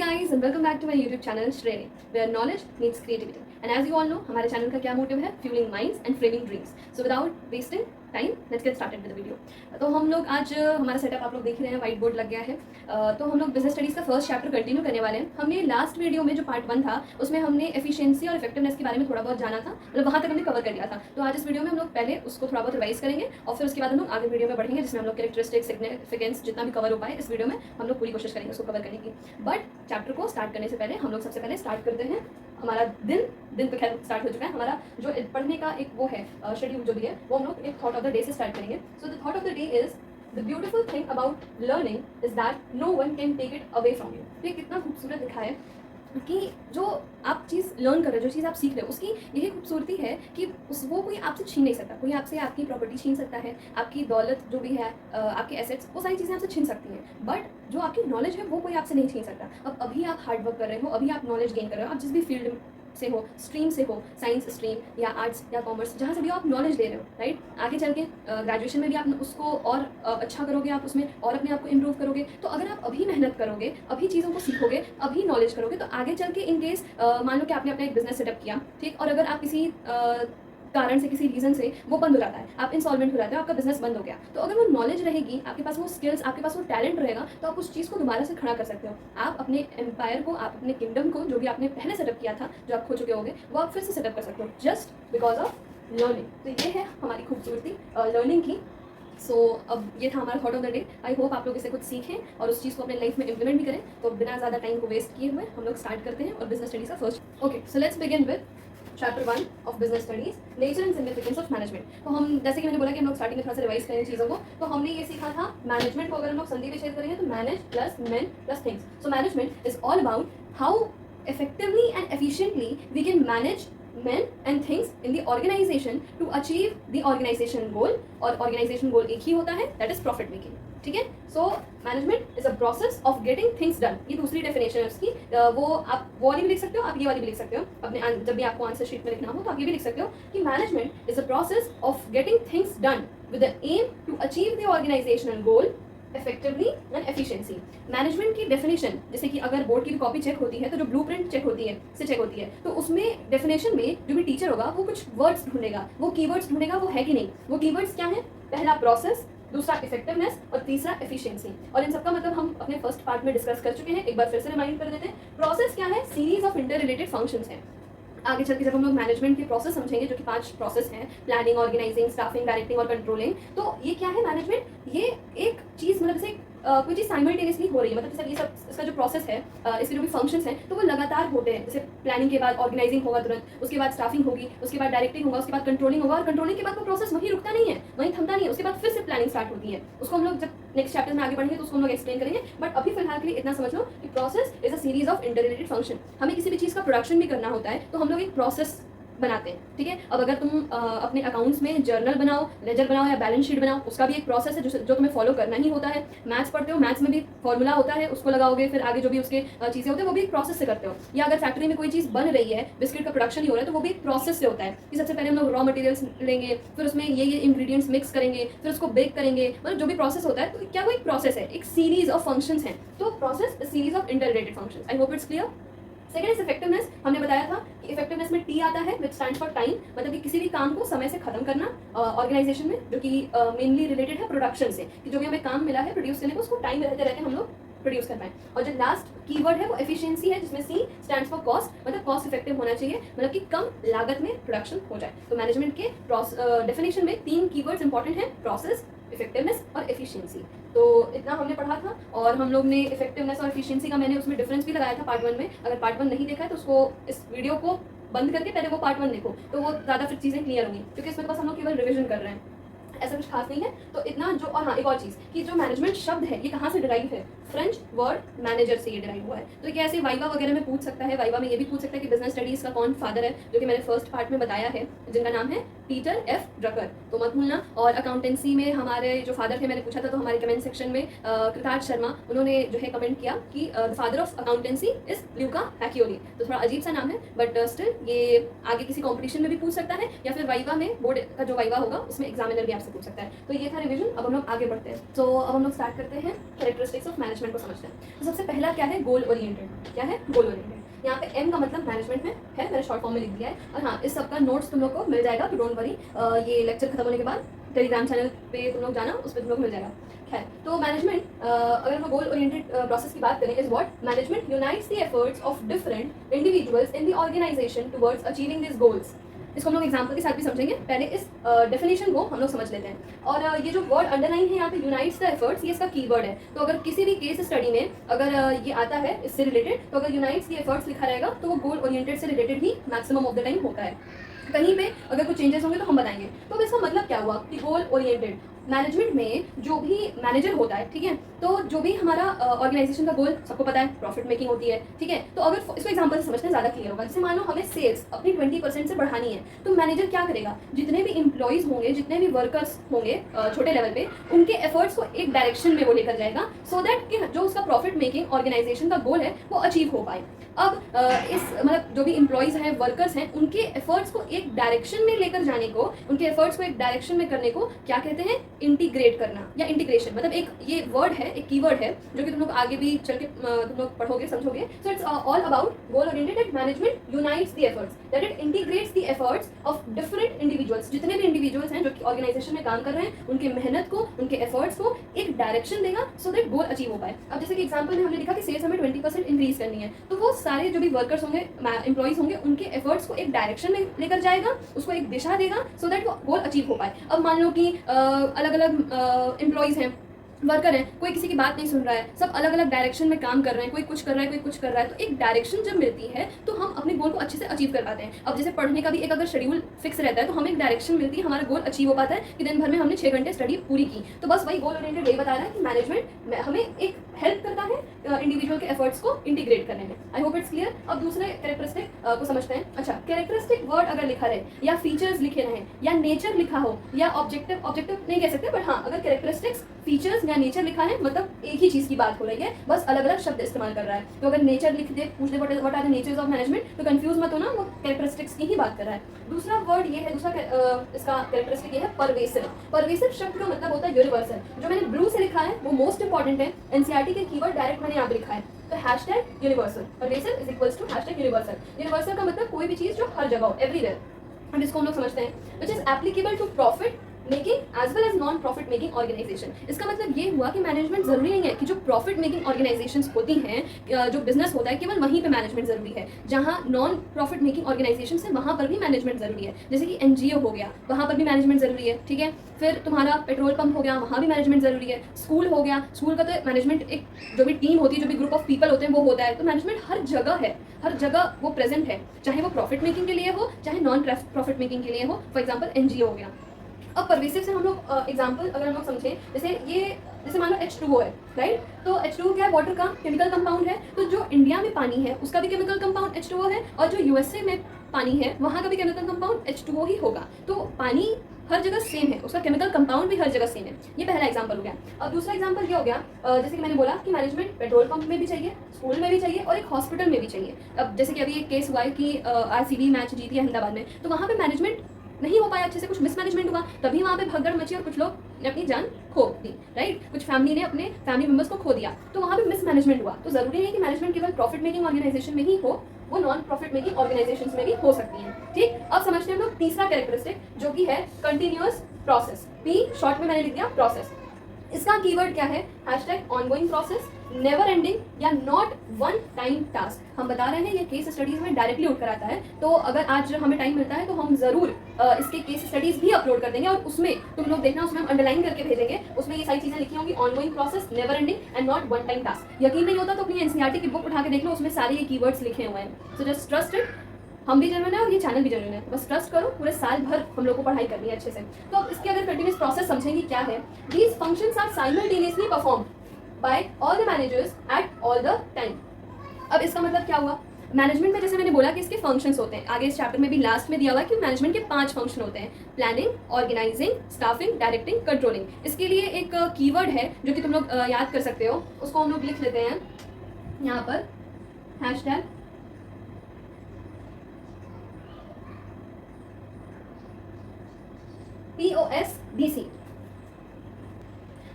guys and welcome back to my YouTube channel Shreyani, where knowledge meets creativity. And as you all know, हमारे channel का क्या motive है? Fueling minds and framing dreams. So without wasting time let's get started with the video. तो हम लोग आज हमारा setup आप लोग देख रहे हैं, व्हाइट बोर्ड लग गया है। तो हम लोग बिजनेस स्टडीज़ का फर्स्ट चैप्टर कंटिन्यू करने वाले हैं। हमने लास्ट वीडियो में जो पार्ट 1 था उसमें हमने एफिशिएंसी और इफेक्टिवनेस के बारे में थोड़ा बहुत जाना था, मतलब वहाँ तक हमने कवर कर लिया था। तो आज इस वीडियो में हम लोग पहले उसको थोड़ा बहुत रिवाइज करेंगे और फिर उसके बाद हम लोग आगे वीडियो में बढ़ेंगे, जिसमें हम लोग कैरेक्टरिस्टिक्स, सिग्निफिकेंस जितना भी कवर हो पाए इस वीडियो में हम लोग पूरी कोशिश करेंगे उसको कवर करने की। बट चैप्टर को स्टार्ट करने से पहले हम लोग सबसे पहले स्टार्ट करते हैं हमारा दिन तो खैर स्टार्ट हो चुका है। हमारा जो पढ़ने का एक वो है शेड्यूल जो भी है, वो हम लोग एक थॉट ऑफ द डे से स्टार्ट करेंगे। So the thought of the day is the beautiful thing about learning is that no one can take it away from you. तो ये कितना खूबसूरत लिखा है कि जो आप चीज़ लर्न कर रहे हो, जो चीज़ आप सीख रहे हो, उसकी यही खूबसूरती है कि वो कोई आपसे छीन नहीं सकता। कोई आपसे आपकी प्रॉपर्टी छीन सकता है, आपकी दौलत जो भी है, आपके एसेट्स, वो सारी चीज़ें आपसे छीन सकती हैं। बट जो आपकी नॉलेज है वो कोई आपसे नहीं छीन सकता। अब अभी आप हार्ड वर्क कर रहे हो, अभी आप नॉलेज गेन कर रहे हो, आप जिस भी फील्ड से हो, स्ट्रीम से हो, साइंस स्ट्रीम या आर्ट्स या कॉमर्स, जहाँ से भी आप नॉलेज ले रहे हो, राइट। आगे चल के ग्रेजुएशन में भी आप उसको और अच्छा करोगे, आप उसमें और अपने आप को इम्प्रूव करोगे। तो अगर आप अभी मेहनत करोगे, अभी चीज़ों को सीखोगे, अभी नॉलेज करोगे, तो आगे चल के इन केस मान लो कि आपने अपना एक बिजनेस सेटअप किया, ठीक, और अगर आप किसी कारण से, किसी रीज़न से वो बंद हो जाता है, आप इंसॉल्वेंट हो जाते हो, आपका बिजनेस बंद हो गया, तो अगर वो नॉलेज रहेगी, आपके पास वो स्किल्स, आपके पास वो टैलेंट रहेगा, तो आप उस चीज़ को दोबारा से खड़ा कर सकते हो। आप अपने एम्पायर को, आप अपने किंगडम को, जो भी आपने पहले सेटअप किया था, जो आप खो चुके होगे, वो आप फिर से सेटअप कर सकते हो, जस्ट बिकॉज ऑफ लर्निंग। तो ये है हमारी खूबसूरती लर्निंग की। सो अब ये था हमारा thought of the day. I hope आप लोग इसे कुछ सीखें और उस चीज़ को अपने लाइफ में इंप्लीमेंट भी करें। तो बिना ज़्यादा टाइम को वेस्ट किए हुए हम लोग स्टार्ट करते हैं और बिजनेस स्टडीज़ का first. Okay, so let's begin with chapter 1 of business studies, nature and significance of management. तो हम जैसे कि मैंने बोला कि हम लोग स्टार्टिंग में थोड़ा सा रिवाइज करें चीज़ों को, तो हमने ये सीखा था मैनेजमेंट को अगर हम लोग संधि विच्छेद करेंगे तो manage plus man plus things. So management is all about how effectively and efficiently we can manage men and things in the organization to achieve the organization goal। और organization goal एक ही होता है, that is profit making, ठीक है। So management is a process of getting things done. ये दूसरी definition है उसकी। वो आप वो वाली भी लिख सकते हो, आप ये वाली भी लिख सकते हो अपने जब भी आपको आंसर शीट में लिखना हो, तो आप ये भी लिख सकते हो कि management is a process of getting things done with the aim to achieve the organisational goal effectively and efficiency. Management की डेफिनेशन, जैसे कि अगर बोर्ड की भी कॉपी चेक होती है तो जो ब्लूप्रिंट चेक होती है से चेक होती है, तो उसमें डेफिनेशन में जो भी टीचर होगा वो कुछ वर्ड्स ढूंढेगा, वो कीवर्ड्स ढूंढेगा, वो है कि नहीं। वो कीवर्ड्स क्या है? पहला प्रोसेस, दूसरा इफेक्टिवनेस और तीसरा एफिशिएंसी। और इन सबका मतलब हम अपने फर्स्ट पार्ट में डिस्कस कर चुके हैं, एक बार फिर से रिमाइंड कर देते हैं। प्रोसेस क्या है? Series of inter related functions हैं। आगे चल के जब हम लोग मैनेजमेंट के प्रोसेस समझेंगे, जो कि 5 प्रोसेस हैं, प्लानिंग, ऑर्गेनाइजिंग, स्टाफिंग, डायरेक्टिंग और कंट्रोलिंग, तो ये क्या है मैनेजमेंट? ये एक चीज़, मतलब जैसे कोई चीज़ साइमल्टेनियसली हो रही है, मतलब जैसे ये सब इसका जो प्रोसेस है, इसके जो भी फंक्शंस हैं, तो वो लगातार होते हैं। जैसे प्लानिंग के बाद ऑर्गेनाइजिंग होगा तुरंत, उसके बाद स्टाफिंग होगी, उसके बाद डायरेक्टिंग होगा, उसके बाद कंट्रोलिंग होगा, और कंट्रोलिंग के बाद वो प्रोसेस वहीं रुकता नहीं है, वहीं थमता नहीं है, उसके बाद फिर से प्लानिंग स्टार्ट होती है। उसको हम लोग जब नेक्स्ट चैप्टर में आगे बढ़ेंगे तो उसको हम लोग एक्सप्लेन करेंगे। बट अभी फिलहाल के लिए इतना समझ लो कि process is a series of inter related function. हमें किसी भी चीज़ का प्रोडक्शन भी करना होता है तो हम लोग एक प्रोसेस बनाते हैं, ठीक है। अब अगर तुम अपने अकाउंट्स में जर्नल बनाओ, लेजर बनाओ या बैलेंस शीट बनाओ, उसका भी एक प्रोसेस है जो तुम्हें फॉलो करना ही होता है। मैथ्स पढ़ते हो, मैथ्स में भी फॉर्मूला होता है, उसको लगाओगे, फिर आगे जो भी उसके चीज़ें होती है वो भी एक प्रोसेस से करते हो। या अगर फैक्ट्री में कोई चीज़ बन रही है, बिस्किट का प्रोडक्शन ही हो रहा है, तो वो भी एक प्रोसेस से होता है कि सबसे पहले हम लोग रॉ मटेरियल्स लेंगे, फिर उसमें ये इंग्रेडिएंट्स मिक्स करेंगे, फिर उसको बेक करेंगे, मतलब जो भी प्रोसेस होता है। तो क्या वो एक प्रोसेस है, एक सीरीज ऑफ फंक्शंस हैं। तो process is series of inter related functions. I hope it's clear. Second is effectiveness. हमने बताया था कि इफेक्टिवनेस में टी आता है, विच स्टैंड्स फॉर टाइम, मतलब कि किसी भी काम को समय से खत्म करना ऑर्गेनाइजेशन में, जो कि मेनली रिलेटेड है प्रोडक्शन से, कि जो भी हमें काम मिला है प्रोड्यूस करने को, उसको टाइम रहते रहते हम लोग प्रोड्यूस कर पाएं। और जो लास्ट कीवर्ड है वो एफिशिएंसी है, जिसमें सी स्टैंड्स फॉर कॉस्ट, मतलब कॉस्ट इफेक्टिव होना चाहिए, मतलब कि कम लागत में प्रोडक्शन हो जाए। तो मैनेजमेंट के डेफिनेशन में 3 कीवर्ड्स इंपॉर्टेंट हैं, प्रोसेस, इफेक्टिवनेस और एफिशिएंसी। तो इतना हमने पढ़ा था। और हम लोग ने इफेक्टिवनेस और एफिशिएंसी का मैंने उसमें डिफरेंस भी लगाया था पार्ट 1 में। अगर पार्ट 1 नहीं देखा है तो उसको, इस वीडियो को बंद करके पहले वो पार्ट 1 देखो, तो वो ज़्यादा फिर चीज़ें क्लियर होंगी, क्योंकि इसमें बस हम लोग केवल रिविजन कर रहे हैं, ऐसा कुछ खास नहीं है। तो इतना जो, और हाँ एक और चीज़ कि जो मैनेजमेंट शब्द है ये कहाँ से डिराइव है? फ्रेंच वर्ड मैनेजर से ये डिराइव हुआ है। तो क्या ऐसे वाइवा वगैरह में पूछ सकता है, वाइवा में ये भी पूछ सकता है कि बिजनेस स्टडीज़ का कौन फादर है, जो कि मैंने फर्स्ट पार्ट में बताया है, जिनका नाम है पीटर एफ ड्रकर, तो मत भूलना। और अकाउंटेंसी में हमारे जो फादर थे, मैंने पूछा था तो हमारे कमेंट सेक्शन में कृतार्थ शर्मा, उन्होंने जो है कमेंट किया कि the father of accountancy is Luca Pacioli. तो थोड़ा अजीब सा नाम है, बट स्टिल ये आगे किसी कॉम्पिटिशन में भी पूछ सकता है, या फिर वाइवा में, बोर्ड का जो वाइवा होगा उसमें एग्जामिनर भी आपसे से पूछ सकता है। तो ये था रिवीजन। अब हम लोग आगे बढ़ते हैं। तो अब हम लोग स्टार्ट करते हैं कैरेक्टरिस्टिक्स ऑफ मैनेजमेंट को समझते हैं। तो सबसे पहला क्या है, गोल ओरिएंटेड। क्या है, गोल ओरिएंटेड। यहाँ पे एम का मतलब मैनेजमेंट में है, मैंने शॉर्ट फॉर्म में लिख दिया है। और हाँ, इस सबका नोट्स तुम लोग को मिल जाएगा, तो डोंट वरी। ये लेक्चर खत्म होने के बाद टेलीग्राम चैनल पे तुम लोग जाना, उस पर तुम लोग मिल जाएगा। है तो मैनेजमेंट, अगर हम गोल ओरिएंटेड प्रोसेस की बात करें, is what management unites the efforts of different individuals in the organisation towards achieving this goals. इसको हम लोग एग्जांपल के साथ भी समझेंगे। पहले इस डेफिनेशन को हम लोग समझ लेते हैं। और ये जो वर्ड अंडरलाइन है यहाँ पे, यूनाइट्स द एफर्ट्स, ये इसका कीवर्ड है। तो अगर किसी भी केस स्टडी में अगर ये आता है इससे रिलेटेड, तो अगर यूनाइट्स द एफर्ट्स लिखा रहेगा तो वो गोल ओरिएंटेड से related he maximum of the time होता है। कहीं पे अगर कुछ चेंजेस होंगे तो हम बताएंगे। तो अब इसका मतलब क्या हुआ कि गोल ओरिएंटेड मैनेजमेंट में जो भी मैनेजर होता है, ठीक है, तो जो भी हमारा ऑर्गेनाइजेशन का गोल सबको पता है, प्रॉफिट मेकिंग होती है, ठीक है। तो अगर इसको एग्जांपल से समझते हैं ज़्यादा क्लियर होगा। जैसे मान लो हमें सेल्स अपनी 20% से बढ़ानी है, तो मैनेजर क्या करेगा, जितने भी एम्प्लॉइज होंगे, जितने भी वर्कर्स होंगे छोटे लेवल पे, उनके एफर्ट्स को एक डायरेक्शन में वो लेकर जाएगा, सो दैट कि जो उसका प्रॉफिट मेकिंग ऑर्गेनाइजेशन का गोल है वो अचीव हो पाए। अब इस मतलब जो भी एम्प्लॉइज हैं, वर्कर्स हैं, उनके एफर्ट्स को एक डायरेक्शन में लेकर जाने को, उनके एफर्ट्स को एक डायरेक्शन में करने को क्या कहते हैं, इंटीग्रेट करना या इंटीग्रेशन। मतलब एक ये वर्ड है, एक कीवर्ड है, जो कि तुम लोग आगे भी चल के तुम लोग पढ़ोगे, समझोगे। So it's all about goal oriented that management unites the efforts, that it integrates the efforts of different individuals. जितने भी इंडिविजुअल्स हैं जो कि ऑर्गेनाइजेशन में काम कर रहे हैं, उनके मेहनत को, उनके एफर्ट्स को एक डायरेक्शन देगा, सो दैट गोल अचीव हो पाए। अब जैसे कि एग्जाम्पल में हमने लिखा कि सेल्स हमें 20% इंक्रीज करनी है, तो वो सारे जो भी वर्कर्स होंगे, एम्प्लॉइज होंगे, उनके एफर्ट्स को एक डायरेक्शन में लेकर जाएगा, उसको एक दिशा देगा, सो दैट वो गोल अचीव हो पाए। अब मान लो कि अलग अलग एम्प्लॉइज हैं, वर्कर है, कोई किसी की बात नहीं सुन रहा है, सब अलग अलग डायरेक्शन में काम कर रहे हैं, कोई कुछ कर रहा है, कोई कुछ कर रहा है, तो एक डायरेक्शन जब मिलती है तो हम अपने गोल को अच्छे से अचीव कर पाते हैं। अब जैसे पढ़ने का भी एक अगर शेड्यूल फिक्स रहता है, तो हमें एक डायरेक्शन मिलती है, हमारा गोल अचीव हो पाता है कि दिन भर में हमने 6 घंटे स्टडी पूरी की। तो बस वही गोल ओरिएंटेड यही बता रहा है कि मैनेजमेंट हमें एक हेल्प करता है इंडिविजुअल के एफर्ट्स को इंटीग्रेट करने में। I hope it's clear. अब दूसरे कैरेक्टरिस्टिक को समझते हैं। अच्छा, कैरेक्टरिस्टिक वर्ड अगर लिखा रहे या फीचर्स लिखे रहे या नेचर लिखा हो या ऑब्जेक्टिव नहीं कह सकते, बट हाँ, अगर कैरेक्टरिस्टिक्स, फीचर्स या नेचर लिखा है, मतलब एक ही चीज की बात हो रही है, बस अलग अलग शब्द इस्तेमाल कर रहा है। तो अगर नेचर लिख दे, पूछ दे what are the natures of management, तो कंफ्यूज मत होना, वो कैरेक्टरिस्टिक्स की ही बात कर रहा है। दूसरा वर्ड ये है, दूसरा इसका कैरेक्टरिस्टिक ये है परवेसिव। परवेसिव शब्द का मतलब होता है यूनिवर्सल। जो मैंने ब्लू से लिखा है वो मोस्ट इंपॉर्टेंट है, एनसीईआरटी के कीवर्ड डायरेक्ट मैंने यहाँ पे लिखा है। तो hashtag universal, pervasive is equals to hashtag universal. Universal का मतलब कोई भी चीज जो हर जगह हो, एवरीवेयर। अब इसको हम लोग समझते हैं, which is applicable to profit making as well as non profit making organisation. इसका मतलब ये हुआ कि मैनेजमेंट जरूरी नहीं है कि जो प्रॉफिट मेकिंग ऑर्गेनाइजेशंस होती हैं, जो बिजनेस होता है, केवल वहीं पे मैनेजमेंट जरूरी है। जहाँ नॉन प्रॉफिट मेकिंग ऑर्गेनाइजेशन है वहाँ पर भी मैनेजमेंट जरूरी है। जैसे कि एनजीओ हो गया, वहाँ पर भी मैनेजमेंट जरूरी है, ठीक है। फिर तुम्हारा पेट्रोल पंप हो गया, वहाँ भी मैनेजमेंट जरूरी है। स्कूल हो गया, स्कूल का तो मैनेजमेंट, एक जो भी टीम होती है, जो भी ग्रुप ऑफ पीपल होते हैं, वो होता है। तो मैनेजमेंट हर जगह है, हर जगह वो प्रेजेंट है, चाहे वो प्रॉफिट मेकिंग के लिए हो, चाहे नॉन प्रॉफिट मेकिंग के लिए हो। फॉर एग्जाम्पल एनजीओ हो गया। अब परवेसिव से हम लोग एग्जाम्पल अगर हम लोग समझें, जैसे मान लो H2O है, राइट। तो H2O क्या है, वाटर का केमिकल कंपाउंड है। तो जो इंडिया में पानी है उसका भी केमिकल कंपाउंड H2O है, और जो यूएसए में पानी है वहाँ का भी केमिकल कंपाउंड H2O ही होगा। तो पानी हर जगह सेम है, उसका केमिकल कंपाउंड भी हर जगह सेम है। ये पहला एग्जांपल हो गया। अब दूसरा एग्जांपल ये हो गया, जैसे कि मैंने बोला कि मैनेजमेंट पेट्रोल पंप में भी चाहिए, स्कूल में भी चाहिए, और एक हॉस्पिटल में भी चाहिए। अब जैसे कि अभी एक केस हुआ है कि RCB मैच जीती है अहमदाबाद में, तो वहाँ पे मैनेजमेंट नहीं हो पाया अच्छे से, कुछ मिसमैनेजमेंट हुआ, तभी वहाँ पे भगदड़ मची और कुछ लोग ने अपनी जान खो दी, राइट। कुछ फैमिली ने अपने फैमिली मेंबर्स को खो दिया, तो वहाँ पे मिसमैनेजमेंट हुआ। तो जरूरी नहीं है कि मैनेजमेंट केवल प्रॉफिट मेकिंग ऑर्गेनाइजेशन में ही हो, वो नॉन प्रॉफिट मेकिंग ऑर्गेनाइजेशंस में भी हो सकती है, ठीक। अब समझते हैं हम लोग तीसरा कैरेक्टरिस्टिक, जो कि है कंटिन्यूअस प्रोसेस। पी शॉर्ट में मैंने लिख दिया प्रोसेस। इसका कीवर्ड क्या है, hashtag ongoing process, never ending या नॉट वन टाइम टास्क। हम बता रहे हैं ये केस स्टडीज में डायरेक्टली उठकर आता है, तो अगर आज हमें टाइम मिलता है तो हम जरूर इसके केस स्टडीज भी अपलोड कर देंगे, और उसमें तुम लोग देखना, उसमें हम अंडरलाइन करके भेजेंगे। उसमें ये सारी चीजें लिखी होंगी, ongoing process, never ending and not one time task. यकीन नहीं होता तो अपनी एनसीईआरटी की बुक उठा के देख लो, उसमें सारे ये कीवर्ड्स लिखे हुए हैं। So just trust it. हम भी जेन्युइन है और ये चैनल भी जेन्युइन है, बस ट्रस्ट करो। पूरे साल भर हम लोग को पढ़ाई करनी है अच्छे से। तो अब इसकी अगर कंटिन्यूस प्रोसेस समझेंगे क्या है, these functions are simultaneously perform by all the managers at all the time. अब इसका मतलब क्या हुआ, मैनेजमेंट में जैसे मैंने बोला कि इसके फंक्शंस होते हैं, आगे इस चैप्टर में भी लास्ट में दिया हुआ है कि मैनेजमेंट के 5 फंक्शन होते हैं, planning, organising, staffing, directing, controlling. इसके लिए एक कीवर्ड है जो कि तुम लोग याद कर सकते हो, उसको हम लोग लिख लेते हैं यहाँ पर, hashtag POSDC,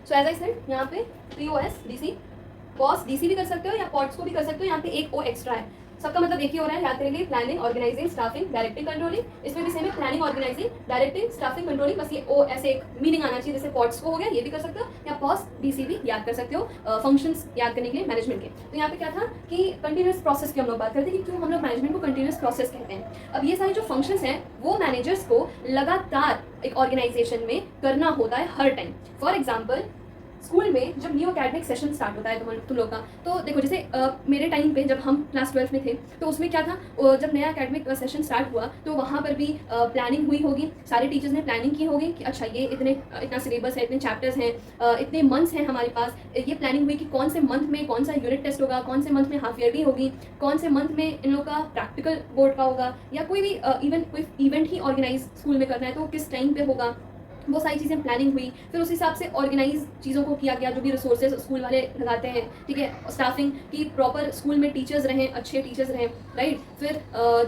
so as I said यहाँ पे POS DC, POS DC भी कर सकते हो या POTS को भी कर सकते हो। यहाँ पे एक O एक्स्ट्रा है, सबका मतलब एक ही हो रहा है, याद करेंगे planning, organising, staffing, directing, controlling. इसमें भी सेम है, planning, organising, directing, staffing, controlling, बस ये ओ ऐसे एक मीनिंग आना चाहिए, जैसे POTS को हो गया, ये भी कर सकते हो, या POS DC भी याद कर सकते हो फंक्शंस याद करने के लिए मैनेजमेंट के। तो यहाँ पे क्या था कि कंटिन्यूस प्रोसेस की हम लोग बात करते हैं कि क्यों हम लोग मैनेजमेंट को कंटिन्यूस प्रोसेस कहते हैं। अब ये सारे जो फंक्शंस हैं वो मैनेजर्स को लगातार एक ऑर्गेनाइजेशन में करना होता है हर टाइम। फॉर एग्जाम्पल स्कूल में जब न्यू अकेडमिक सेशन स्टार्ट होता है तुम लोग का, तो देखो जैसे मेरे टाइम पे जब हम क्लास 12 में थे तो उसमें क्या था, जब नया अकेडमिक सेशन स्टार्ट हुआ तो वहाँ पर भी प्लानिंग हुई होगी, सारे टीचर्स ने प्लानिंग की होगी कि अच्छा ये इतना सिलेबस है, इतने चैप्टर्स हैं, इतने मंथ्स हैं हमारे पास। ये प्लानिंग हुई कि कौन से मंथ में कौन सा यूनिट टेस्ट होगा, कौन से मंथ में हाफ ईयरली होगी, कौन से मंथ में इन लोग का प्रैक्टिकल बोर्ड का होगा, या कोई भी कोई इवेंट ही ऑर्गेनाइज स्कूल में करना है तो किस टाइम पे होगा। वो सारी चीज़ें प्लानिंग हुई, फिर उस हिसाब से ऑर्गेनाइज चीज़ों को किया गया, जो भी रिसोर्सेज स्कूल वाले लगाते हैं, ठीक है, स्टाफिंग की प्रॉपर स्कूल में टीचर्स रहें, अच्छे टीचर्स रहें, राइट। फिर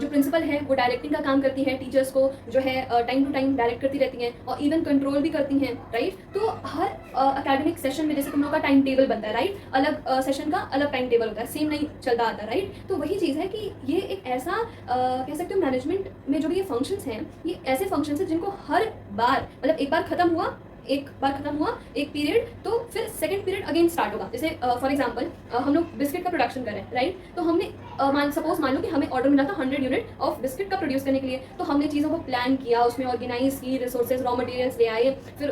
जो प्रिंसिपल है वो डायरेक्टिंग का काम करती है, टीचर्स को जो है टाइम टू टाइम डायरेक्ट करती रहती हैं और इवन कंट्रोल भी करती हैं, राइट। तो हर अकेडमिक सेशन में जैसे तुम लोग का टाइम टेबल बनता है, राइट, अलग सेशन का अलग टाइम टेबल होता है, सेम नहीं चलता आता, राइट। तो वही चीज़ है कि ये एक ऐसा कह सकते हो मैनेजमेंट में जो भी ये फंक्शंस हैं, ये ऐसे फंक्शंस हैं जिनको हर बार मतलब एक बार खत्म हुआ एक पीरियड तो फिर सेकंड पीरियड अगेन स्टार्ट होगा। जैसे फॉर एग्जांपल हम लोग बिस्किट का प्रोडक्शन कर रहे हैं, राइट। तो हमने मान लो कि हमें ऑर्डर मिला था 100 यूनिट ऑफ बिस्किट का प्रोड्यूस करने के लिए, तो हमने चीज़ों को प्लान किया, उसमें ऑर्गेनाइज की, रिसोर्सेज रॉ मटेरियल्स ले आए, फिर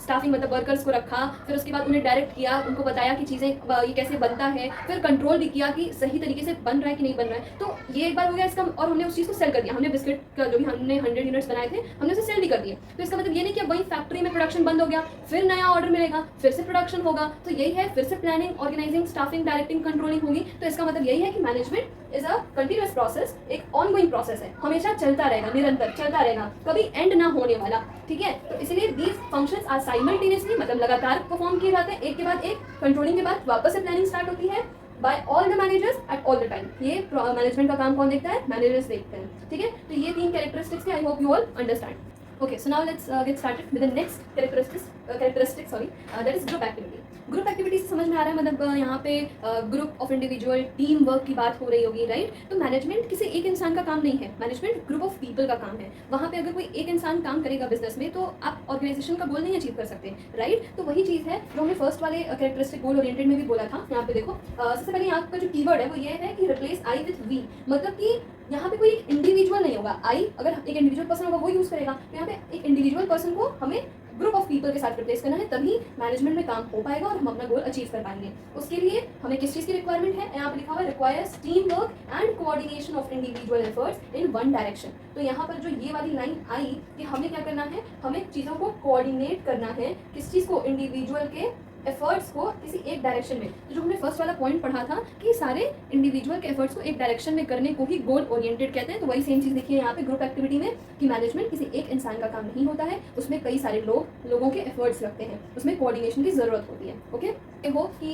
स्टाफिंग मतलब वर्कर्स को रखा, फिर उसके बाद उन्हें डायरेक्ट किया, उनको बताया कि चीज़ें ये कैसे बनता है, फिर कंट्रोल भी किया कि सही तरीके से बन रहा है कि नहीं बन रहा है। तो ये एक बार हो गया इसका, और हमने उस चीज़ को सेल कर दिया, हमने बिस्किट का जो भी हमने 100 यूनिट्स बनाए थे हमने उसे सेल भी कर दिए। तो इसका मतलब ये नहीं कि वही फैक्ट्री में प्रोडक्शन बंद हो गया, फिर नया ऑर्डर मिलेगा, फिर से प्रोडक्शन होगा। तो यही है, फिर से planning, organising, staffing, directing, controlling होगी। तो इसका मतलब यही है कि management is a continuous process, एक ऑनगोइंग प्रोसेस है, हमेशा चलता रहेगा, निरंतर चलता रहेगा, कभी एंड ना होने वाला, ठीक है। तो इसलिए दीज फंक्शंस आर साइमल्टेनियसली, मतलब लगातार परफॉर्म किए जाते हैं, एक के बाद एक। कंट्रोलिंग के बाद वापस से प्लानिंग स्टार्ट होती है by all the managers at all the time. ये मैनेजमेंट का काम कौन देखता है? मैनेजर्स देखते हैं, ठीक है। तो ये 3 कैरेक्टरिस्टिक्स है, I hope you all understand. Okay, so now let's get started with the next characteristic, that is group activity. Group activity से समझ में आ रहा है, मतलब यहाँ पे group of individual team work की बात हो रही होगी, राइट। तो मैनेजमेंट किसी एक इंसान का काम नहीं है, मैनेजमेंट ग्रुप ऑफ पीपल का काम है। वहाँ पे अगर कोई एक इंसान काम करेगा बिजनेस में तो आप ऑर्गेनाइजेशन का गोल नहीं अचीव कर सकते, राइट। तो वही चीज़ है जो हमने फर्स्ट वाले कैरेक्टरिस्टिक गोल ओरिएंटेड में भी बोला था। यहाँ पे देखो सबसे पहले यहाँ का जो कीवर्ड है वो ये है कि रिप्लेस आई विथ वी, मतलब कि यहाँ पे कोई एक इंडिविजुअल नहीं होगा। आई अगर एक इंडिविजुअल पर्सन होगा वो यूज़ करेगा, तो यहाँ पे एक इंडिविजुअल पर्सन को हमें ग्रुप ऑफ पीपल के साथ रिप्लेस करना है, तभी मैनेजमेंट में काम हो पाएगा और हम अपना गोल अचीव कर पाएंगे। उसके लिए हमें किस चीज़ की रिक्वायरमेंट है? यहाँ पे लिखा हुआ है requires team work and coordination of individual efforts in one direction. तो यहाँ पर जो ये वाली लाइन आई कि हमें क्या करना है, हमें चीज़ों को कोऑर्डिनेट करना है, किस चीज़ को? इंडिविजुअल के एफर्ट्स को किसी एक डायरेक्शन में। तो जो हमने फर्स्ट वाला पॉइंट पढ़ा था कि सारे इंडिविजुअल के एफर्ट्स को एक डायरेक्शन में करने को ही गोल ओरिएंटेड कहते हैं। तो वही सेम चीज़ देखिए यहाँ पे ग्रुप एक्टिविटी में कि मैनेजमेंट किसी एक इंसान का काम नहीं होता है, उसमें कई सारे लोगों के एफर्ट्स लगते हैं, उसमें कोऑर्डिनेशन की जरूरत होती है। ओके, आई होप कि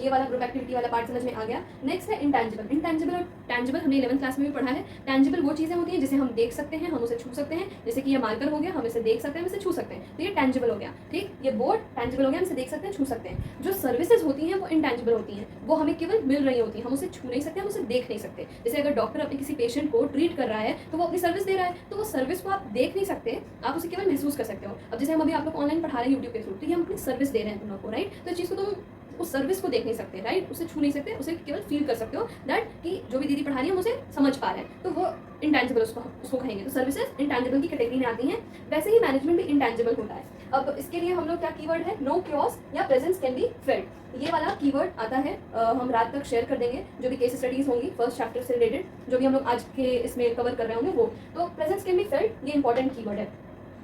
ये वाला ग्रुप एक्टिविटी वाला पार्ट समझ में आ गया। नेक्स्ट है इंटेंजिबल। इंटेंजिबल और टैंजिबल हमने 11th क्लास में भी पढ़ा है। टैंजिबल वो चीज़ें होती हैं जिसे हम देख सकते हैं, हम उसे छू सकते हैं, जैसे कि ये मार्कर हो गया, हम इसे देख सकते हैं, हम इसे छू सकते हैं, तो ये टैंजिबल हो गया, ठीक। ये बोर्ड टैंजिबल हो गया, हम इसे देख सकते हैं, छू सकते हैं। जो सर्विसेज होती हैं वो इंटेंजिबल होती हैं, वो हमें केवल मिल रही होती हैं, हम उसे छू नहीं सकते, हम उसे देख नहीं सकते। जैसे अगर डॉक्टर अपने किसी पेशेंट को ट्रीट कर रहा है तो वो अपनी सर्विस दे रहा है, तो वो सर्विस को आप देख नहीं सकते, आप उसे केवल महसूस कर सकते हो। अब जैसे हम अभी आप लोग ऑनलाइन पढ़ा रहे हैं यूट्यूब के थ्रू, तो ये हम अपनी सर्विस दे रहे हैं तुम लोग को, राइट। तो इस चीज़ को तुम उस सर्विस को देख नहीं सकते, राइट, उसे छू नहीं सकते, उसे केवल फील कर सकते हो दैट कि जो भी दीदी पढ़ा रही है हम उसे समझ पा रहे हैं, तो वो इंटेंजिबल उसको कहेंगे। तो सर्विसेज इंटेंजिबल की कैटेगरी में आती हैं। वैसे ही मैनेजमेंट भी इंटेंजिबल होता है। अब इसके लिए हम लोग क्या कीवर्ड है? नो क्योस या प्रेजेंस कैन बी फेल्ड, ये वाला कीवर्ड आता है। हम रात तक शेयर कर देंगे जो भी केस स्टडीज होंगी फर्स्ट चैप्टर से रिलेटेड, जो भी हम लोग आज के इसमें कवर कर रहे होंगे वो। तो प्रेजेंस कैन बी फेल्ड, ये इंपॉर्टेंट कीवर्ड है।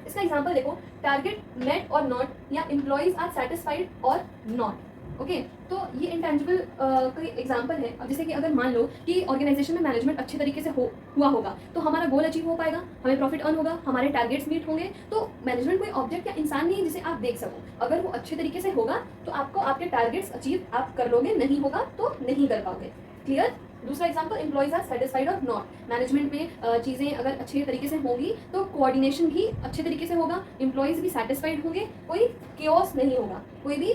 इसका एग्जाम्पल देखो, टारगेट मेट और नॉट, या एम्प्लॉइज आर सेटिस्फाइड और नॉट। ओके, तो ये इंटेंजिबल कोई एग्जांपल है। अब जैसे कि अगर मान लो कि ऑर्गेनाइजेशन में मैनेजमेंट अच्छे तरीके से हुआ होगा तो हमारा गोल अचीव हो पाएगा, हमें प्रॉफिट अर्न होगा, हमारे टारगेट्स मीट होंगे। तो मैनेजमेंट कोई ऑब्जेक्ट या इंसान नहीं है जिसे आप देख सको, अगर वो अच्छे तरीके से होगा तो आपको आपके टारगेट्स अचीव आप कर लोगे, नहीं होगा तो नहीं कर पाओगे। क्लियर? दूसरा एग्जाम्पल, एम्प्लॉइज आर सेटिस्फाइड और नॉट। मैनेजमेंट में चीज़ें अगर अच्छे तरीके से होंगी तो कोऑर्डिनेशन भी अच्छे तरीके से होगा, एम्प्लॉइज भी सेटिस्फाइड होंगे, कोई केओस नहीं होगा, कोई भी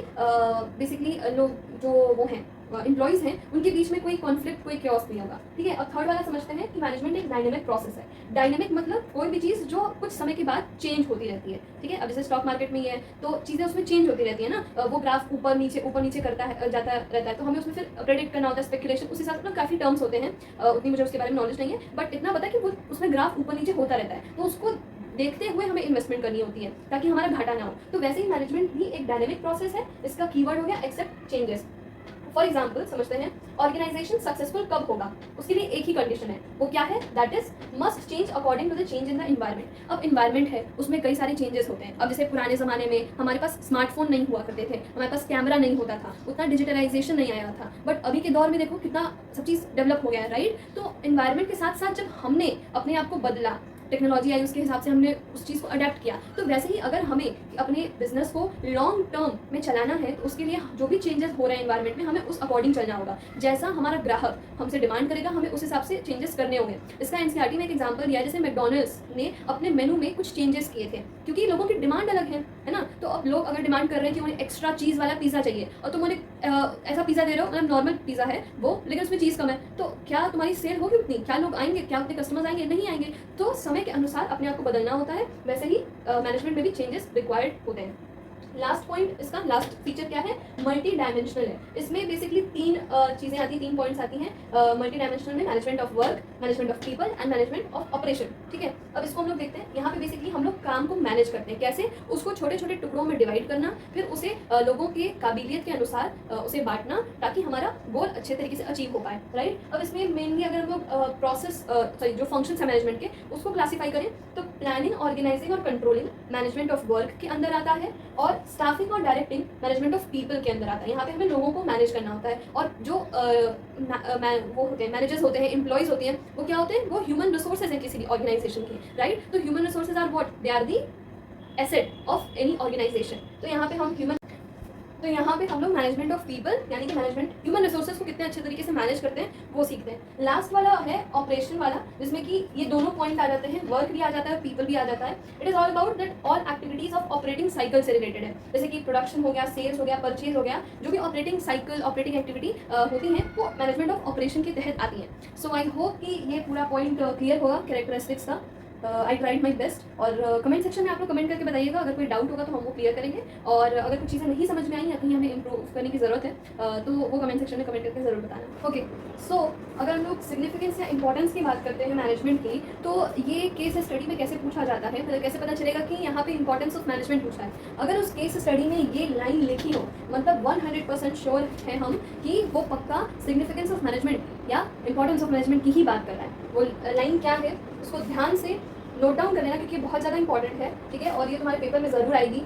बेसिकली लोग जो वो हैं एम्प्लॉइज हैं उनके बीच में कोई कॉन्फ्लिक्ट, कोई केओस नहीं होगा। ठीक है, अब थर्ड वाला समझते हैं कि मैनेजमेंट एक डायनेमिक प्रोसेस है। डायनेमिक मतलब कोई भी चीज़ जो कुछ समय के बाद चेंज होती रहती है। ठीक है, अब जैसे स्टॉक मार्केट में ही है तो चीज़ें उसमें चेंज होती रहती है ना, वो ग्राफ ऊपर नीचे करता है, जाता रहता है, तो हमें उसमें फिर प्रेडिक्ट करना होता है, स्पेकुलेशन, उस हिसाब से काफ़ी टर्म्स होते हैं, उतनी मुझे उसके बारे में नॉलेज नहीं है, बट इतना पता है कि वो उसमें ग्राफ ऊपर नीचे होता रहता है, तो उसको देखते हुए हमें इन्वेस्टमेंट करनी होती है ताकि हमारा घाटा ना हो। तो वैसे ही मैनेजमेंट भी एक डायनेमिक प्रोसेस है, इसका कीवर्ड हो गया एक्सेप्ट चेंजेस। फॉर एग्जाम्पल समझते हैं, ऑर्गेनाइजेशन सक्सेसफुल कब होगा, उसके लिए एक ही कंडीशन है, वो क्या है, that is must change according to the change in the environment. अब इन्वायरमेंट है, उसमें कई सारे चेंजेस होते हैं। अब जैसे पुराने ज़माने में हमारे पास स्मार्टफोन नहीं हुआ करते थे, हमारे पास कैमरा नहीं होता था, उतना डिजिटलाइजेशन नहीं आया था, बट अभी के दौर में देखो कितना सब चीज़ डेवलप हो गया है, राइट। तो इन्वायरमेंट के साथ साथ जब हमने अपने आप को बदला, टेक्नोलॉजी आई, उसके हिसाब से हमने उस चीज़ को अडेप्ट किया, तो वैसे ही अगर हमें अपने बिजनेस को लॉन्ग टर्म में चलाना है तो उसके लिए जो भी चेंजेस हो रहे हैं इन्वायरमेंट में, हमें उस अकॉर्डिंग चलना होगा। जैसा हमारा ग्राहक हमसे डिमांड करेगा, हमें उस हिसाब से चेंजेस करने होंगे। इसका एनसीईआरटी में एक एग्जांपल दिया है, जैसे मैकडॉनल्ड्स ने अपने मेनू में कुछ चेंजेस किए थे क्योंकि लोगों की डिमांड अलग है ना। तो अब लोग अगर डिमांड कर रहे हैं कि उन्हें एक्स्ट्रा चीज़ वाला पिज़्ज़ा चाहिए और तुम उन्हें ऐसा पिज़्ज़ा दे रहे हो, मतलब नॉर्मल पिज़्ज़ा है वो, लेकिन उसमें चीज़ कम है, तो क्या तुम्हारी सेल होगी उतनी? क्या लोग आएंगे? क्या उतने कस्टमर्स आएंगे? नहीं आएंगे। तो समय के अनुसार अपने को बदलना होता है, वैसे ही मैनेजमेंट में भी चेंजेस रिक्वायर्ड होते हैं। लास्ट पॉइंट, इसका लास्ट फीचर क्या है, मल्टी डायमेंशनल है। इसमें बेसिकली तीन चीज़ें आती हैं, तीन पॉइंट्स आती हैं मल्टी डायमेंशनल में, management of work, management of people and management of operation. ठीक है, अब इसको हम लोग देखते हैं। यहाँ पे बेसिकली हम लोग काम को मैनेज करते हैं, कैसे, उसको छोटे छोटे टुकड़ों में डिवाइड करना, फिर उसे लोगों के काबिलियत के अनुसार उसे बांटना ताकि हमारा गोल अच्छे तरीके से अचीव हो पाए, राइट। अब इसमें मेनली अगर हम लोग प्रोसेस जो फंक्शंस है मैनेजमेंट के उसको क्लासीफाई करें तो प्लानिंग, ऑर्गेनाइजिंग और कंट्रोलिंग मैनेजमेंट ऑफ वर्क के अंदर आता है, और स्टाफिंग और डायरेक्टिंग मैनेजमेंट ऑफ पीपल के अंदर आता है। यहाँ पे हमें लोगों को मैनेज करना होता है, और जो वो होते हैं मैनेजर्स होते हैं, एम्प्लॉयज होते हैं, वो क्या होते हैं, वो ह्यूमन रिसोर्सेज हैं किसी भी ऑर्गेनाइजेशन की, राइट। तो human resources are what, they are the asset of any organisation. तो यहाँ पे हम लोग मैनेजमेंट ऑफ पीपल यानी कि मैनेजमेंट ह्यूमन रिसोर्सेज को कितने अच्छे तरीके से मैनेज करते हैं वो सीखते हैं। लास्ट वाला है ऑपरेशन वाला, जिसमें कि ये दोनों पॉइंट आ जाते हैं, वर्क भी आ जाता है, पीपल भी आ जाता है। It is all about that all activities of operating cycle से रिलेटेड है, जैसे कि प्रोडक्शन हो गया, सेल्स हो गया, परचेज हो गया, जो भी ऑपरेटिंग साइकिल, ऑपरेटिंग एक्टिविटी होती हैं वो मैनेजमेंट ऑफ ऑपरेशन के तहत आती है। सो आई होप कि ये पूरा पॉइंट क्लियर होगा कैरेक्टरिस्टिक्स का। आई ट्राइड माई बेस्ट, और कमेंट सेक्शन में आप लोग कमेंट करके बताइएगा, अगर कोई डाउट होगा तो हम वो क्लियर करेंगे, और अगर कुछ चीज़ें नहीं समझ में आई या कहीं हमें इंप्रूव करने की ज़रूरत है तो वो कमेंट सेक्शन में कमेंट करके ज़रूर बताना। ओके, सो अगर हम लोग सिग्निफिकेंस या इंपॉर्टेंस की बात करते हैं मैनेजमेंट की, तो ये केस स्टडी में कैसे पूछा जाता है, मतलब कैसे पता चलेगा कि यहाँ पे इंपॉर्टेंस ऑफ मैनेजमेंट पूछा है। अगर उस केस स्टडी में ये लाइन लिखी हो, मतलब 100% श्योर है हम कि वो पक्का सिग्निफिकेंस ऑफ मैनेजमेंट या इंपॉर्टेंस ऑफ मैनेजमेंट की ही बात कर रहा है। वो लाइन क्या है उसको ध्यान से नोट डाउन कर लेना, क्योंकि बहुत ज़्यादा इंपॉर्टेंट है, ठीक है, और ये तुम्हारे पेपर में ज़रूर आएगी।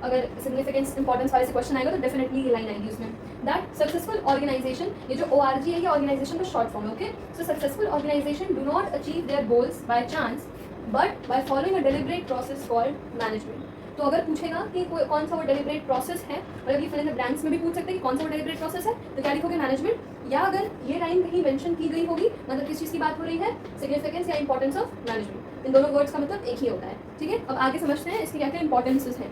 अगर सिग्निफिकेंस इंपॉर्टेंस वाले से क्वेश्चन आएगा तो डेफिनेटली ये लाइन आएगी उसमें, दैट सक्सेसफुल ऑर्गेनाइजेशन, ये जो ORG है ये ऑर्गेनाइजेशन का शॉर्ट फॉर्म है, okay. So successful organisation do not achieve their goals by chance but by following a deliberate process called management. तो अगर पूछेगा कि कौन सा वो डेलिब्रेट प्रोसेस है, मतलब ये फिल इन द ब्लैंक्स में भी पूछ सकते हैं कि कौन सा वो डेलिब्रेट प्रोसेस है, तो क्या लिखोगे, मैनेजमेंट। या अगर ये लाइन कहीं मेंशन की गई होगी, मतलब किस चीज़ की बात हो रही है, सिग्निफिकेंस या इंपॉर्टेंस ऑफ मैनेजमेंट, इन दोनों वर्ड्स का मतलब एक ही होता है, ठीक है। अब आगे समझते हैं इसके क्या क्या इंपॉर्टेंसेस हैं।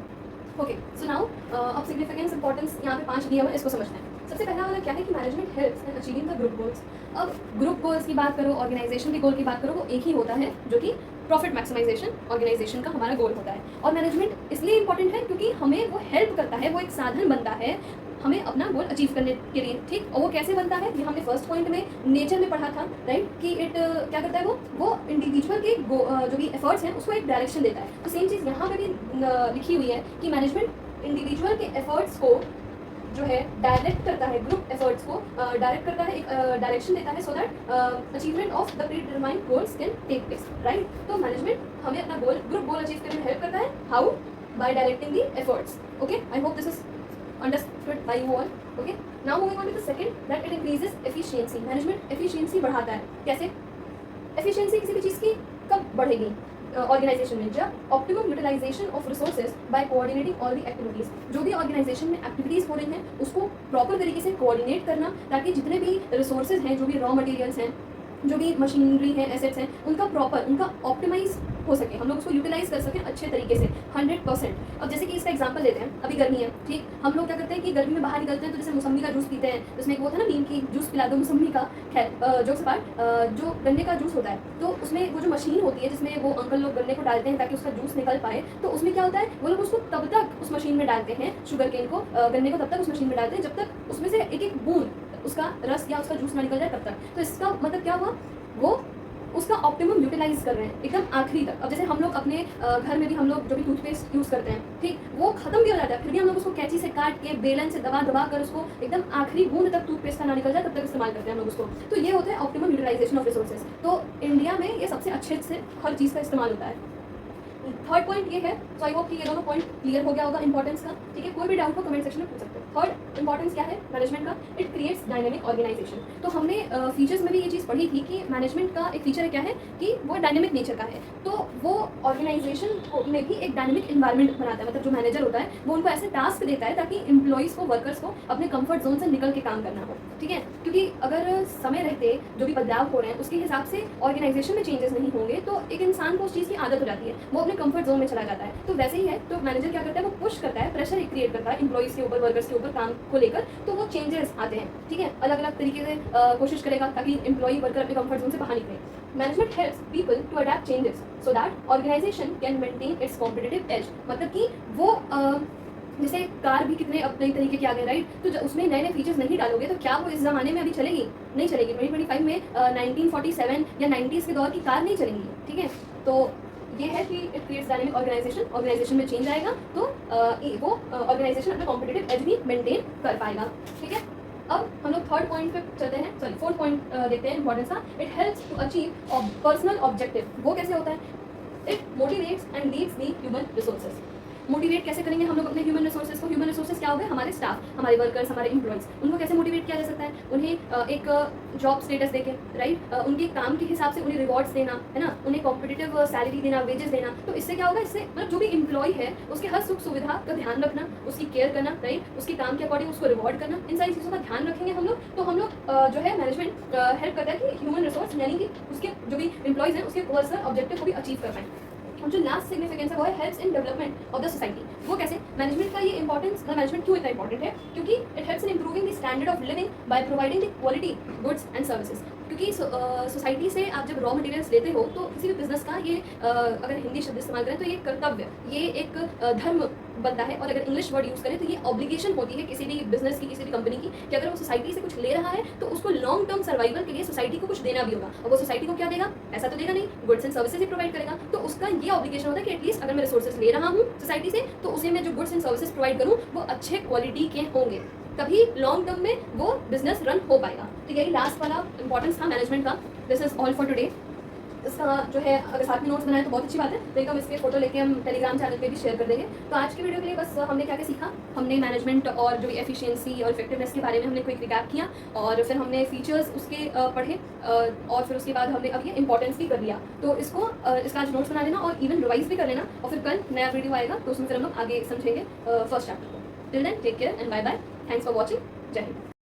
ओके, सो नाउ अब सिग्निफिकेंस इंपॉर्टेंस यहाँ पे 5 दिया हुआ है, इसको समझते हैं। सबसे पहला वाला क्या है कि management helps in achieving the group goals. अब ग्रुप गोल्स की बात करो, ऑर्गेनाइजेशन के गोल की बात करो, वो एक ही होता है, जो कि प्रॉफिट मैक्सिमाइजेशन ऑर्गेनाइजेशन का हमारा गोल होता है। और मैनेजमेंट इसलिए इंपॉर्टेंट है क्योंकि हमें वो हेल्प करता है, वो एक साधन बनता है हमें अपना गोल अचीव करने के लिए, ठीक। और वो कैसे बनता है, ये हमने फर्स्ट पॉइंट में नेचर में पढ़ा था, राइट, कि इट क्या करता है, वो इंडिविजुअल के जो भी एफर्ट्स हैं उसको एक डायरेक्शन देता है। तो सेम चीज़ यहाँ पे भी लिखी हुई है कि मैनेजमेंट इंडिविजुअल के एफर्ट्स को जो है डायरेक्ट करता है, ग्रुप एफर्ट्स को डायरेक्ट करता है, एक डायरेक्शन देता है, so that achievement of the predetermined goals can take place, right. तो मैनेजमेंट हमें अपना गोल, ग्रुप गोल अचीव करने में हेल्प करता है, how, bye directing the efforts, okay. I hope this is understood by you all, okay. Now moving on to the second, that it increases efficiency. Management efficiency बढ़ाता है, कैसे? Efficiency किसी भी चीज़ की कब बढ़ेगी, ऑर्गेनाइजेशन में जब optimum utilisation of resources by coordinating all the activities, जो भी ऑर्गेनाइजेशन में एक्टिविटीज हो रही हैं उसको प्रॉपर तरीके से कोऑर्डिनेट करना, ताकि जितने भी रिसोर्सेज हैं, जो भी रॉ मटेरियल्स हैं, जो भी मशीनरी है, एसेट्स हैं, उनका प्रॉपर, उनका ऑप्टिमाइज हो सके, हम लोग उसको यूटिलाइज कर सकें अच्छे तरीके से 100%। अब जैसे कि इसका एग्जांपल लेते हैं, अभी गर्मी है, ठीक, हम लोग क्या करते हैं कि गर्मी में बाहर निकलते हैं तो जैसे मौसम्बी का जूस पीते हैं, जिसमें एक वो था ना नीम की जूस पिला दो मौसम्बी का, खैर जोक्स अपार्ट, जो गन्ने का जूस होता है तो उसमें वो जो मशीन होती है जिसमें वो अंकल लोग गन्ने को डालते हैं ताकि उसका जूस निकल पाए, तो उसमें क्या होता है, वो लोग उसको तब तक उस मशीन में डालते हैं, शुगर केन को, गन्ने को तब तक उस मशीन में डालते हैं जब तक उसमें से एक एक बूंद उसका रस या उसका जूस ना निकल जाए तब तक। तो इसका मतलब क्या हुआ, वो उसका ऑप्टिमम यूटिलाइज कर रहे हैं एकदम आखिरी तक। अब जैसे हम लोग अपने घर में भी हम लोग जो भी टूथपेस्ट यूज़ करते हैं, ठीक, वो खत्म भी हो जाता है, फिर भी हम लोग उसको कैंची से काट के बेलन से दबा दबा कर उसको एकदम आखिरी बूंद तक टूथपेस्ट का ना निकल जाए तब तक इस्तेमाल करते हैं हम लोग उसको। तो ये होता है ऑप्टिमम यूटिलाइजेशन ऑफ रिसोर्सेज। तो इंडिया में ये सबसे अच्छे से हर चीज़ का इस्तेमाल होता है। थर्ड पॉइंट ये है, सो आई होप कि ये दोनों पॉइंट क्लियर हो गया होगा इंपॉर्टेंस का, ठीक है। कोई भी डाउट हो कमेंट सेक्शन में पूछ सकते हो। थर्ड इंपॉर्टेंस क्या है मैनेजमेंट का, इट क्रिएट्स डायनेमिक ऑर्गेनाइजेशन। तो हमने फीचर्स में भी ये चीज़ पढ़ी थी कि मैनेजमेंट का एक फीचर क्या है कि वो डायनेमिक नेचर का है, तो वो ऑर्गेनाइजेशन में भी एक डायनेमिक इन्वायरमेंट बनाता है। मतलब जो मैनेजर होता है वो उनको ऐसे टास्क देता है ताकि एम्प्लॉइज़ को, वर्कर्स को अपने कंफर्ट जोन से निकल के काम करना हो, ठीक है। क्योंकि अगर समय रहते जो भी बदलाव हो रहे हैं उसके हिसाब से ऑर्गेनाइजेशन में चेंजेस नहीं होंगे तो एक इंसान को उस चीज़ की आदत हो जाती है, वो अपने कंफर्ट जोन में चला जाता है। तो वैसे ही है, तो मैनेजर क्या करता है, वो पुश करता है, प्रेशर क्रिएट करता है एम्प्लॉइज़ के ऊपर, वर्कर्स के ऊपर काम को लेकर, तो वो चेंजेस आते हैं, ठीक है। अलग अलग तरीके से कोशिश करेगा ताकि एम्प्लॉई, वर्कर अपने कंफर्ट जोन से बाहर निकले। Management helps people to adapt changes so that organisation can maintain its competitive edge. मतलब कि वो जैसे कार भी कितने अब नई तरीके के आ गए, राइट, तो उसमें नए नए फीचर्स नहीं डालोगे तो क्या वो इस ज़माने में अभी चलेगी? नहीं चलेगी। 2025 में 1947 या 90s के दौर की कार नहीं चलेंगी, ठीक है। तो ये है कि it creates dynamic organisation, organisation में चेंज आएगा तो वो ऑर्गेनाइजेशन अपना कॉम्पिटिटिव एज भी मेंटेन कर पाएगा, ठीक है। अब हम लोग थर्ड पॉइंट पे चलते हैं, सॉरी फोर्थ पॉइंट देखते हैं इंपॉर्टेंस का। It helps to achieve personal objective. वो कैसे होता है? It motivates and leads the human resources. Motivate कैसे करेंगे हम लोग अपने ह्यूमन रिसोर्सेज को? ह्यूमन रिसोर्सेज क्या हो गए? हमारे स्टाफ, हमारे वर्कर्स, हमारे एम्प्लॉइज़। उनको कैसे मोटिवेट किया जा सकता है? उन्हें एक जॉब स्टेटस देके, राइट, उनके काम के हिसाब से उन्हें रिवॉर्ड्स देना, है ना, उन्हें कॉम्पिटिटिव सैलरी देना, वेजेस देना। तो इससे क्या होगा? इससे मतलब जो भी एम्प्लॉय है उसके हर सुख सुविधा का ध्यान रखना, उसकी केयर करना, राइट, उसके काम के अकॉर्डिंग उसको रिवॉर्ड करना, इन सारी चीज़ों का ध्यान रखेंगे हम लोग, तो हम लोग जो है मैनेजमेंट हेल्प करता है कि ह्यूमन रिसोर्स यानी कि उसके जो भी एम्प्लॉइज़ हैं उसके पर्सनल ऑब्जेक्टिव को भी अचीव कर पाएँ। और जो लास्ट सिग्निफिकेंस है वो है helps in development of the society. वो कैसे? मैनेजमेंट का ये इंपॉर्टेंस, मैनेजमेंट क्यों इतना इंपॉर्टेंट है? क्योंकि it helps in improving the standard of living by providing the quality goods and services. क्योंकि सोसाइटी से आप जब रॉ मटेरियल्स लेते हो तो किसी भी बिजनेस का ये अगर हिंदी शब्द इस्तेमाल करें तो ये कर्तव्य, ये एक धर्म बनता है, और अगर इंग्लिश वर्ड यूज़ करें तो ये ऑब्लिगेशन होती है किसी भी बिजनेस की, किसी भी कंपनी की, कि अगर वो सोसाइटी से कुछ ले रहा है तो उसको लॉन्ग टर्म सर्वाइवल के लिए सोसाइटी को कुछ देना भी होगा। और वो सोसाइटी को क्या देगा? ऐसा तो देगा नहीं, goods and services he provide करेगा। तो उसका ये ऑब्लिगेशन होता है कि एटलीस्ट अगर मैं रिसोर्सेज ले रहा हूँ सोसाइटी से तो उसे मैं जो गुड्स एंड सर्विसेज प्रोवाइड करूँ वो अच्छे क्वालिटी के होंगे, तभी लॉन्ग टर्म में वो बिजनेस रन हो पाएगा। तो यही लास्ट वाला इंपॉर्टेंस था मैनेजमेंट का। This is all for today. इसका जो है अगर साथ में नोट्स बनाए तो बहुत अच्छी बात है, लेकिन हम इसके फोटो लेके हम टेलीग्राम चैनल पे भी शेयर कर देंगे। तो आज के वीडियो के लिए बस हमने क्या क्या सीखा, हमने मैनेजमेंट और जो एफिशिएंसी और इफेक्टिवनेस के बारे में हमने क्विक रिकैप किया, और फिर हमने फीचर्स उसके पढ़े, और फिर उसके बाद हमने अब ये इंपॉर्टेंस भी कर लिया। तो इसको इसका आज नोट्स बना लेना और इवन रिवाइज भी कर लेना, और फिर कल नया वीडियो आएगा तो उसमें फिर हम लोग आगे समझेंगे फर्स्ट चैप्टर को। Till then take care and bye bye. Thanks for watching. जय हिंद।